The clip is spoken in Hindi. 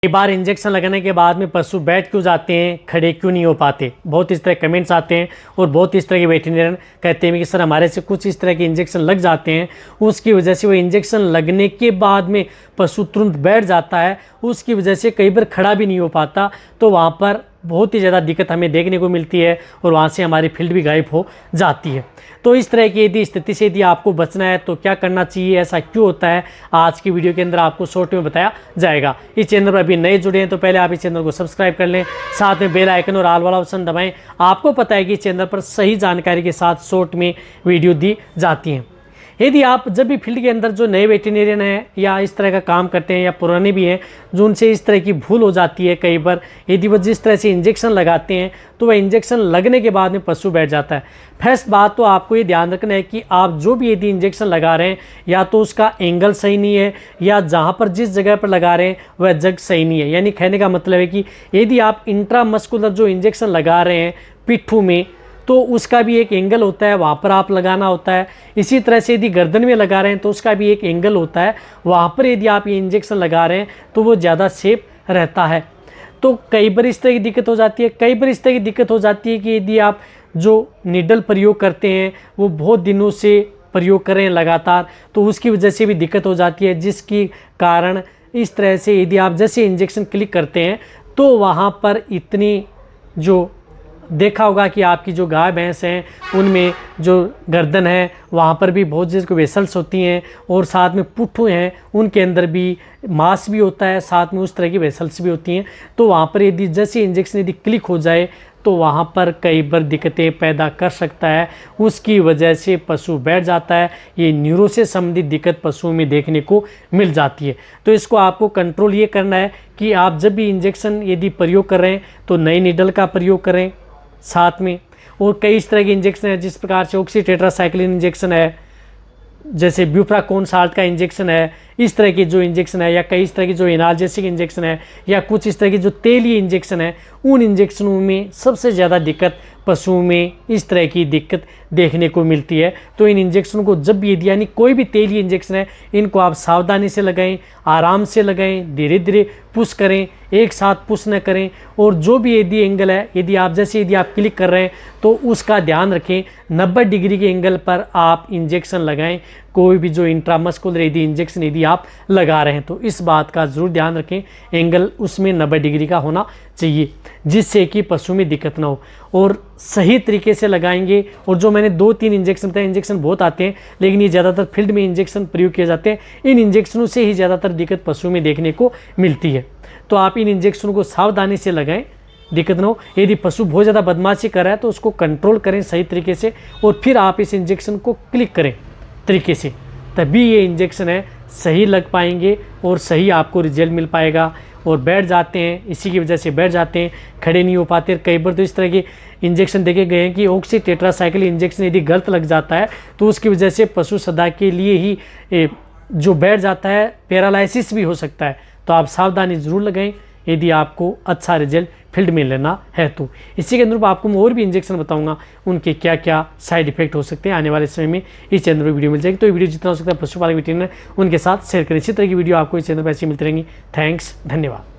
कई बार इंजेक्शन लगाने के बाद में पशु बैठ क्यों जाते हैं, खड़े क्यों नहीं हो पाते। बहुत इस तरह कमेंट्स आते हैं और बहुत इस तरह के वेटरनरियन कहते हैं कि सर हमारे से कुछ इस तरह के इंजेक्शन लग जाते हैं, उसकी वजह से वो इंजेक्शन लगने के बाद में पशु तुरंत बैठ जाता है, उसकी वजह से कई बार खड़ा भी नहीं हो पाता। तो वहाँ पर बहुत ही ज़्यादा दिक्कत हमें देखने को मिलती है और वहाँ से हमारी फील्ड भी गायब हो जाती है। तो इस तरह की यदि स्थिति से यदि आपको बचना है तो क्या करना चाहिए, ऐसा क्यों होता है, आज की वीडियो के अंदर आपको शॉर्ट में बताया जाएगा। इस चैनल पर अभी नए जुड़े हैं तो पहले आप इस चैनल को सब्सक्राइब कर लें, साथ में बेल आइकन और ऑल वाला ऑप्शन दबाएं। आपको पता है कि इस चैनल पर सही जानकारी के साथ शॉर्ट में वीडियो दी जाती हैं। यदि आप जब भी फील्ड के अंदर जो नए वेटरनरियन हैं या इस तरह का काम करते हैं या पुराने भी हैं, जो उनसे इस तरह की भूल हो जाती है कई बार, यदि वो जिस तरह से इंजेक्शन लगाते हैं तो वह इंजेक्शन लगने के बाद में पशु बैठ जाता है। फर्स्ट बात तो आपको ये ध्यान रखना है कि आप जो भी यदि इंजेक्शन लगा रहे हैं या तो उसका एंगल सही नहीं है या जहाँ पर जिस जगह पर लगा रहे हैं वह जगह सही नहीं है। यानी कहने का मतलब है कि यदि आप इंट्रामस्कुलर जो इंजेक्शन लगा रहे हैं पिट्ठू में, तो उसका भी एक एंगल होता है, वहाँ पर आप लगाना होता है। इसी तरह से यदि गर्दन में लगा रहे हैं तो उसका भी एक एंगल होता है, वहाँ पर यदि आप ये इंजेक्शन लगा रहे हैं तो वो ज़्यादा सेफ रहता है। तो कई बार इस तरह की दिक्कत हो जाती है। कई बार इस तरह की दिक्कत हो जाती है कि यदि आप जो नीडल प्रयोग करते हैं वो बहुत दिनों से प्रयोग कर रहे हैं लगातार, तो उसकी वजह से भी दिक्कत हो जाती है, जिसकी कारण इस तरह से यदि आप जैसे इंजेक्शन क्लिक करते हैं तो वहाँ पर इतनी जो देखा होगा कि आपकी जो गाय भैंस हैं उनमें जो गर्दन है वहाँ पर भी बहुत जिसको वेसल्स होती हैं और साथ में पुट्ठू हैं उनके अंदर भी मांस भी होता है, साथ में उस तरह की वेसल्स भी होती हैं। तो वहाँ पर यदि जैसे इंजेक्शन यदि क्लिक हो जाए तो वहाँ पर कई बार दिक्कतें पैदा कर सकता है, उसकी वजह से पशु बैठ जाता है। ये न्यूरो से संबंधित दिक्कत पशुओं में देखने को मिल जाती है। तो इसको आपको कंट्रोल ये करना है कि आप जब भी इंजेक्शन यदि प्रयोग कर रहे हैं तो नई नीडल का प्रयोग करें साथ में। और कई इस तरह के इंजेक्शन है, जिस प्रकार से ऑक्सी टेट्रासाइक्लिन इंजेक्शन है, जैसे ब्यूप्राकोन साल्ट का इंजेक्शन है, इस तरह की जो इंजेक्शन है, या कई इस तरह की जो एनाल्जेसिक इंजेक्शन है, या कुछ इस तरह की जो तेलीय इंजेक्शन है, उन इंजेक्शनों में सबसे ज़्यादा दिक्कत पशुओं में इस तरह की दिक्कत देखने को मिलती है। तो इन इंजेक्शनों को जब भी यदि यानी कोई भी तेलीय इंजेक्शन है, इनको आप सावधानी से लगाएं, आराम से लगाएं, धीरे धीरे पुश करें, एक साथ पुश न करें। और जो भी यदि एंगल है, यदि आप जैसे यदि आप क्लिक कर रहे हैं तो उसका ध्यान रखें, 90 डिग्री के एंगल पर आप इंजेक्शन लगाएं। कोई भी जो इंट्रामस्कुलर यदि इंजेक्शन यदि आप लगा रहे हैं तो इस बात का ज़रूर ध्यान रखें, एंगल उसमें 90 डिग्री का होना चाहिए, जिससे कि पशु में दिक्कत ना हो। और सही तरीके से लगाएंगे। और जो मैंने 2-3 इंजेक्शन बताए, इंजेक्शन बहुत आते हैं लेकिन ये ज़्यादातर फील्ड में इंजेक्शन प्रयोग किए जाते हैं, इन इंजेक्शनों से ही ज़्यादातर दिक्कत पशु में देखने को मिलती है। तो आप इन इंजेक्शनों को सावधानी से लगाएं, दिक्कत ना हो। यदि पशु बहुत ज़्यादा बदमाशी कर रहा है तो उसको कंट्रोल करें सही तरीके से, और फिर आप इस इंजेक्शन को क्लिक करें तरीके से, तभी ये इंजेक्शन है सही लग पाएंगे और सही आपको रिजल्ट मिल पाएगा। और बैठ जाते हैं, इसी की वजह से बैठ जाते हैं, खड़े नहीं हो पाते। कई बार तो इस तरह के इंजेक्शन देखे गए हैं कि ऑक्सी टेट्रासाइक्लिन इंजेक्शन यदि गलत लग जाता है तो उसकी वजह से पशु सदा के लिए ही जो बैठ जाता है, पैरालिसिस भी हो सकता है। तो आप सावधानी ज़रूर लगाएं यदि आपको अच्छा रिजल्ट फील्ड में लेना है तो। इसी के अनुरूप आपको मैं और भी इंजेक्शन बताऊंगा, उनके क्या क्या साइड इफेक्ट हो सकते हैं। आने वाले समय में इस चैनल पर वीडियो मिल जाएगी। तो ये वीडियो जितना हो सकता है पशुपालक वेटरनरी उनके साथ शेयर करें। इसी तरह की वीडियो आपको इस चैनल पर ऐसी मिलती रहेंगी। थैंक्स, धन्यवाद।